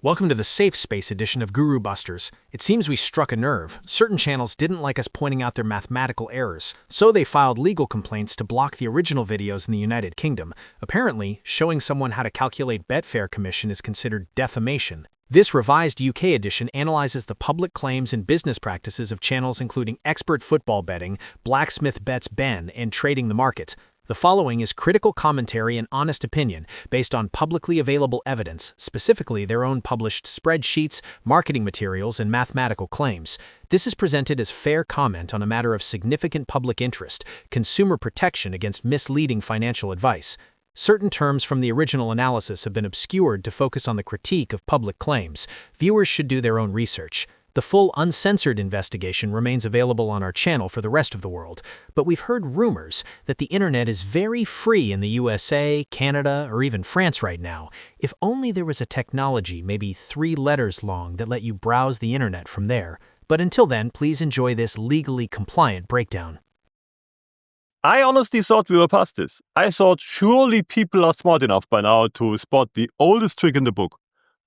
Welcome to the Safe Space edition of Guru Busters. It seems we struck a nerve. Certain channels didn't like us pointing out their mathematical errors, so they filed legal complaints to block the original videos in the United Kingdom. Apparently, showing someone how to calculate Betfair commission is considered defamation. This revised UK edition analyzes the public claims and business practices of channels including Expert Football Betting, Blacksmith Bets Ben, and Trading the Market. The following is critical commentary and honest opinion based on publicly available evidence, specifically their own published spreadsheets, marketing materials, and mathematical claims. This is presented as fair comment on a matter of significant public interest, consumer protection against misleading financial advice. Certain terms from the original analysis have been obscured to focus on the critique of public claims. Viewers should do their own research. The full uncensored investigation remains available on our channel for the rest of the world, but we've heard rumors that the internet is very free in the USA, Canada, or even France right now. If only there was a technology, maybe 3 letters long, that let you browse the internet from there. But until then, please enjoy this legally compliant breakdown. I honestly thought we were past this. I thought surely people are smart enough by now to spot the oldest trick in the book.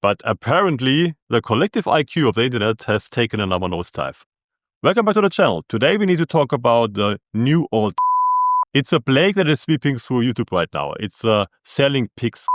But apparently, the collective IQ of the internet has taken another nosedive. Welcome back to the channel. Today we need to talk about the new old. It's a plague that is sweeping through YouTube right now. It's selling pigs.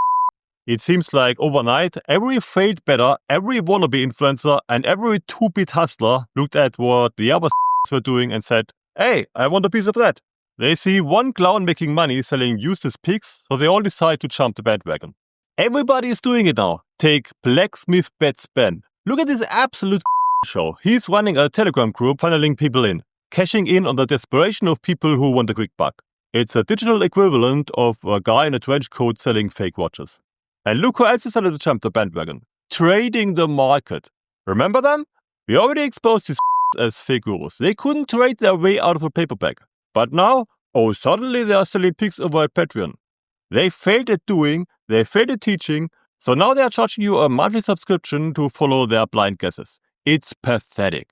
It seems like overnight, every failed bettor, every wannabe influencer, and every 2-bit hustler looked at what the other were doing and said, hey, I want a piece of that. They see one clown making money selling useless pigs, so they all decide to jump the bandwagon. Everybody is doing it now. Take Blacksmith Bets Ben. Look at this absolute show. He's running a Telegram group funneling people in, cashing in on the desperation of people who want a quick buck. It's a digital equivalent of a guy in a trench coat selling fake watches. And look who else decided to jump the bandwagon. Trading the Market. Remember them? We already exposed these as fake gurus. They couldn't trade their way out of a paperback. But now, suddenly they are selling pigs over at Patreon. They failed at doing, they failed at teaching, so now they are charging you a monthly subscription to follow their blind guesses. It's pathetic.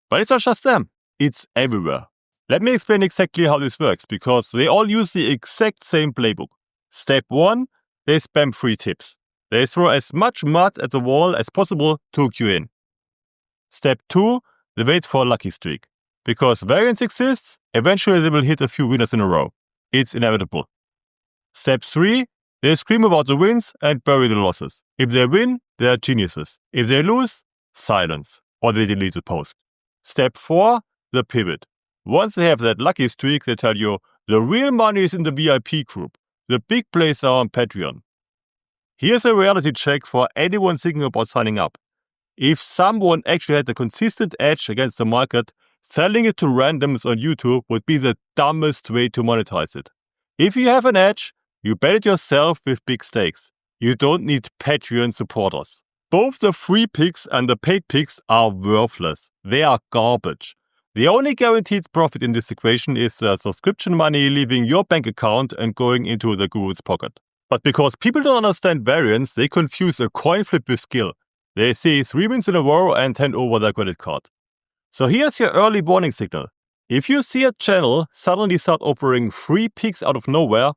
But it's not just them. It's everywhere. Let me explain exactly how this works, because they all use the exact same playbook. Step 1, they spam free tips. They throw as much mud at the wall as possible to hook you in. Step 2, they wait for a lucky streak. Because variance exists, eventually they will hit a few winners in a row. It's inevitable. Step 3, they scream about the wins and bury the losses. If they win, they are geniuses. If they lose, silence, or they delete the post. Step 4, the pivot. Once they have that lucky streak, they tell you, the real money is in the VIP group. The big plays are on Patreon. Here's a reality check for anyone thinking about signing up. If someone actually had a consistent edge against the market, selling it to randoms on YouTube would be the dumbest way to monetize it. If you have an edge, you bet it yourself with big stakes. You don't need Patreon supporters. Both the free picks and the paid picks are worthless. They are garbage. The only guaranteed profit in this equation is the subscription money leaving your bank account and going into the guru's pocket. But because people don't understand variance, they confuse a coin flip with skill. They see 3 wins in a row and hand over their credit card. So here's your early warning signal. If you see a channel suddenly start offering free picks out of nowhere,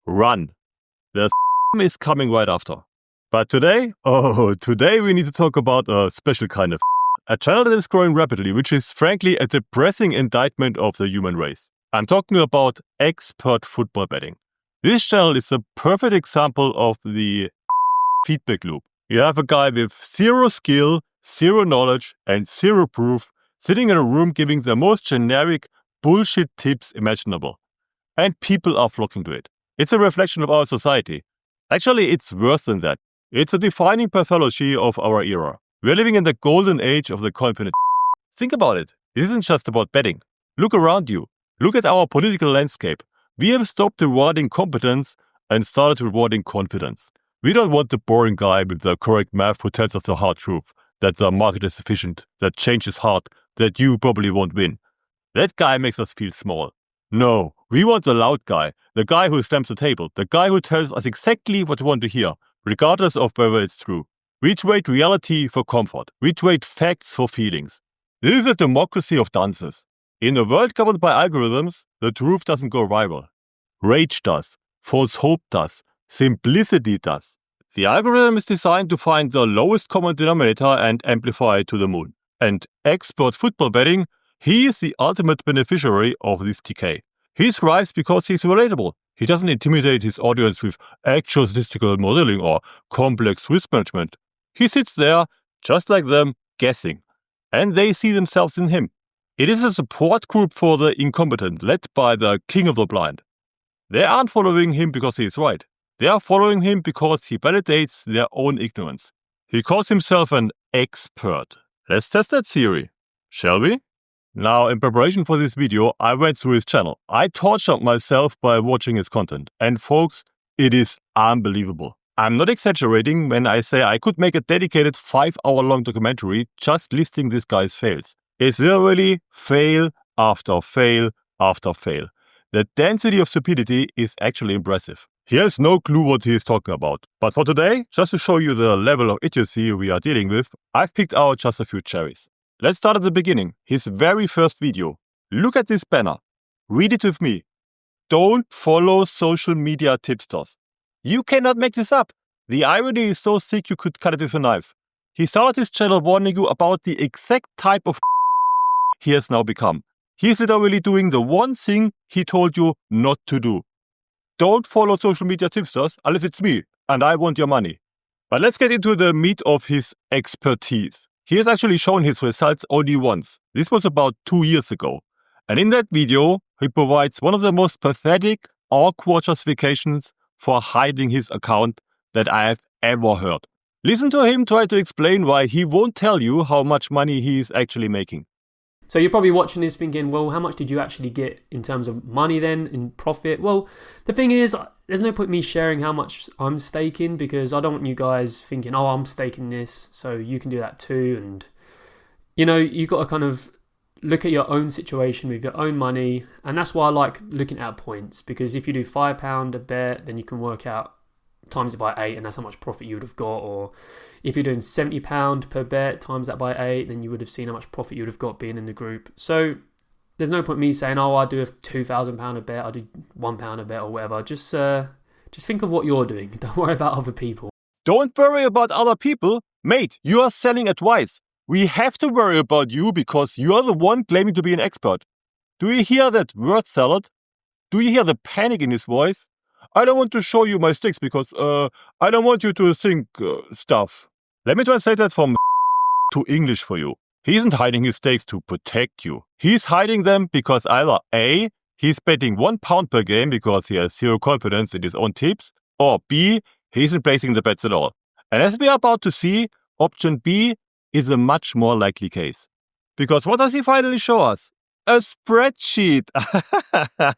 run. The is coming right after. But today we need to talk about a special kind of a channel that is growing rapidly, which is frankly a depressing indictment of the human race. I'm talking about Expert Football Betting. This channel is a perfect example of the feedback loop. You have a guy with 0 skill, 0 knowledge, and 0 proof sitting in a room giving the most generic bullshit tips imaginable. And people are flocking to it. It's a reflection of our society. Actually, it's worse than that. It's a defining pathology of our era. We're living in the golden age of the confident. Think about it. This isn't just about betting. Look around you. Look at our political landscape. We have stopped rewarding competence and started rewarding confidence. We don't want the boring guy with the correct math who tells us the hard truth, that the market is efficient, that change is hard, that you probably won't win. That guy makes us feel small. No, we want the loud guy, the guy who slams the table, the guy who tells us exactly what we want to hear, regardless of whether it's true. We trade reality for comfort. We trade facts for feelings. This is a democracy of dunces. In a world governed by algorithms, the truth doesn't go viral. Rage does. False hope does. Simplicity does. The algorithm is designed to find the lowest common denominator and amplify it to the moon. And expert football betting, he is the ultimate beneficiary of this decay. He thrives because he's relatable. He doesn't intimidate his audience with actual statistical modeling or complex risk management. He sits there, just like them, guessing. And they see themselves in him. It is a support group for the incompetent, led by the king of the blind. They aren't following him because he is right. They are following him because he validates their own ignorance. He calls himself an expert. Let's test that theory, shall we? Now, in preparation for this video, I went through his channel. I tortured myself by watching his content. And folks, it is unbelievable. I'm not exaggerating when I say I could make a dedicated 5-hour-long documentary just listing this guy's fails. It's literally fail after fail after fail. The density of stupidity is actually impressive. He has no clue what he is talking about. But for today, just to show you the level of idiocy we are dealing with, I've picked out just a few cherries. Let's start at the beginning. His very first video. Look at this banner. Read it with me. Don't follow social media tipsters. You cannot make this up. The irony is so thick you could cut it with a knife. He started his channel warning you about the exact type of he has now become. He's literally doing the one thing he told you not to do. Don't follow social media tipsters unless it's me and I want your money. But let's get into the meat of his expertise. He has actually shown his results only once. This was about 2 years ago. And in that video, he provides one of the most pathetic, awkward justifications for hiding his account that I have ever heard. Listen to him try to explain why he won't tell you how much money he is actually making. So you're probably watching this thinking, well, how much did you actually get in terms of money then, in profit? Well, the thing is, there's no point me sharing how much I'm staking because I don't want you guys thinking, oh, I'm staking this, so you can do that too. And, you know, you've got to kind of look at your own situation with your own money. And that's why I like looking at points, because if you do £5 a bet, then you can work out, times it by 8, and that's how much profit you would have got. Or if you're doing £70 per bet, times that by 8, then you would have seen how much profit you would have got being in the group. So there's no point me saying, oh, I do a £2,000 a bet, I do £1 a bet or whatever. Just think of what you're doing. Don't worry about other people. Don't worry about other people. Mate, you are selling advice. We have to worry about you because you are the one claiming to be an expert. Do you hear that word salad? Do you hear the panic in his voice? I don't want to show you my sticks because I don't want you to think stuff. Let me translate that from to English for you. He isn't hiding his stakes to protect you. He's hiding them because either A, he's betting £1 per game because he has zero confidence in his own tips, or B, he isn't placing the bets at all. And as we are about to see, option B is a much more likely case. Because what does he finally show us? A spreadsheet. A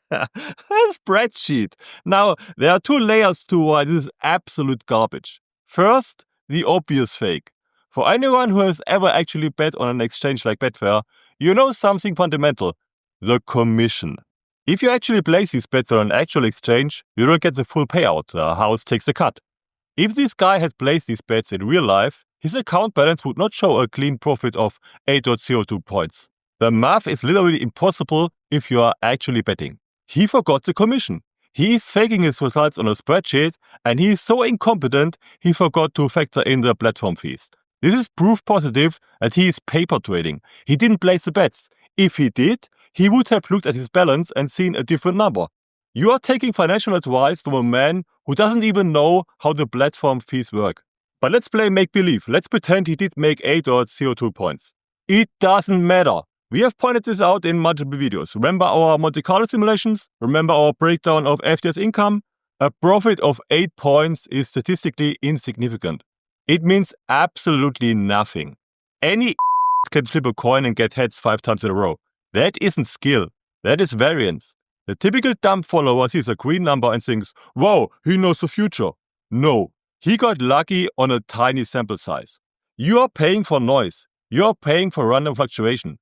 spreadsheet. Now, there are 2 layers to why this is absolute garbage. First, the obvious fake. For anyone who has ever actually bet on an exchange like Betfair, you know something fundamental. The commission. If you actually place these bets on an actual exchange, you don't get the full payout. The house takes a cut. If this guy had placed these bets in real life, his account balance would not show a clean profit of 8.02 points. The math is literally impossible if you are actually betting. He forgot the commission. He is faking his results on a spreadsheet, and he is so incompetent he forgot to factor in the platform fees. This is proof positive that he is paper trading. He didn't place the bets. If he did, he would have looked at his balance and seen a different number. You are taking financial advice from a man who doesn't even know how the platform fees work. But let's play make-believe. Let's pretend he did make 8.02 points. It doesn't matter. We have pointed this out in multiple videos. Remember our Monte Carlo simulations? Remember our breakdown of FTS income? A profit of 8 points is statistically insignificant. It means absolutely nothing. Any can flip a coin and get heads 5 times in a row. That isn't skill. That is variance. The typical dumb follower sees a green number and thinks, wow, he knows the future. No, he got lucky on a tiny sample size. You are paying for noise. You are paying for random fluctuation.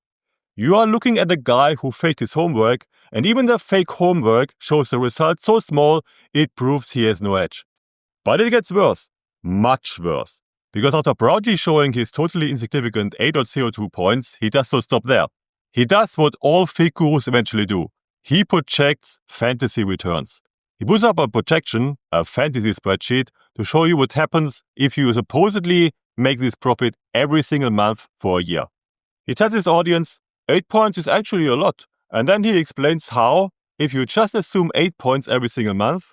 You are looking at a guy who faked his homework, and even the fake homework shows the result so small, it proves he has no edge. But it gets worse. Much worse. Because after proudly showing his totally insignificant 8.02 points, he does not stop there. He does what all fake gurus eventually do. He projects fantasy returns. He puts up a projection, a fantasy spreadsheet, to show you what happens if you supposedly make this profit every single month for a year. He tells his audience 8 points is actually a lot, and then he explains how, if you just assume 8 points every single month,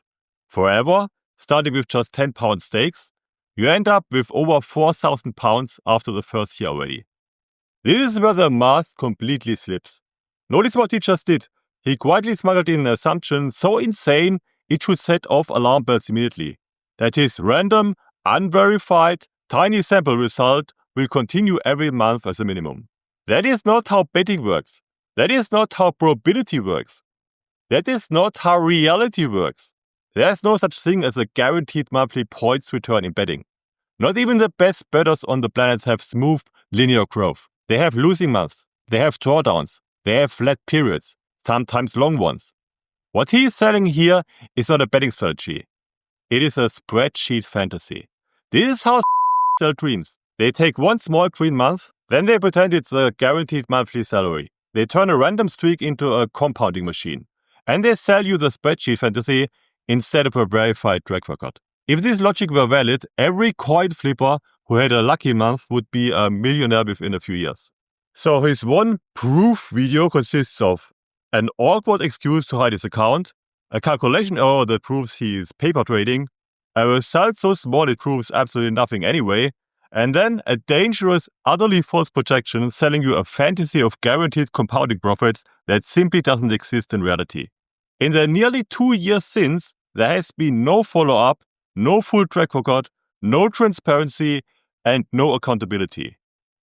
forever, starting with just £10 stakes, you end up with over £4,000 after the first year already. This is where the math completely slips. Notice what he just did. He quietly smuggled in an assumption so insane it should set off alarm bells immediately. That his random, unverified, tiny sample result will continue every month as a minimum. That is not how betting works. That is not how probability works. That is not how reality works. There is no such thing as a guaranteed monthly points return in betting. Not even the best bettors on the planet have smooth, linear growth. They have losing months. They have drawdowns. They have flat periods, sometimes long ones. What he is selling here is not a betting strategy. It is a spreadsheet fantasy. This is how sell dreams. They take one small green month, then they pretend it's a guaranteed monthly salary. They turn a random streak into a compounding machine. And they sell you the spreadsheet fantasy instead of a verified track record. If this logic were valid, every coin flipper who had a lucky month would be a millionaire within a few years. So his one proof video consists of an awkward excuse to hide his account, a calculation error that proves he is paper trading, a result so small it proves absolutely nothing anyway, and then a dangerous, utterly false projection selling you a fantasy of guaranteed compounding profits that simply doesn't exist in reality. In the nearly 2 years since, there has been no follow-up, no full track record, no transparency, and no accountability.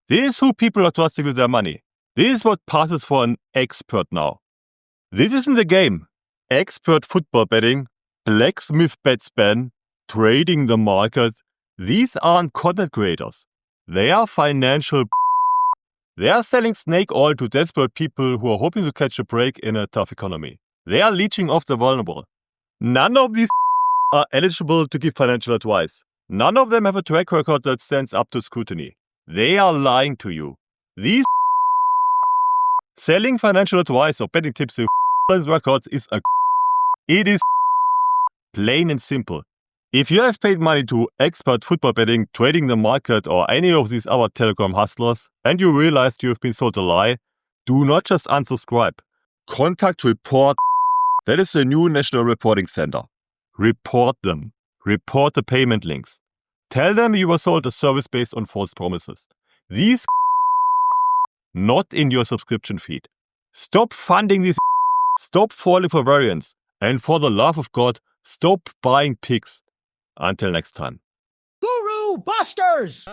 This is who people are trusting with their money. This is what passes for an expert now. This isn't a game. Expert football betting, Blacksmith Bets Ben, trading the market, these aren't content creators. They are financial. They are selling snake oil to desperate people who are hoping to catch a break in a tough economy. They are leeching off the vulnerable. None of these are eligible to give financial advice. None of them have a track record that stands up to scrutiny. They are lying to you. These selling financial advice or betting tips with records is it is plain and simple. If you have paid money to expert football betting, trading the market, or any of these other Telegram hustlers, and you realized you have been sold a lie, do not just unsubscribe. Contact Report. That is the new National Reporting Center. Report them. Report the payment links. Tell them you were sold a service based on false promises. These not in your subscription feed. Stop funding these. Stop falling for variants. And for the love of God, stop buying pigs. Until next time. Guru Busters!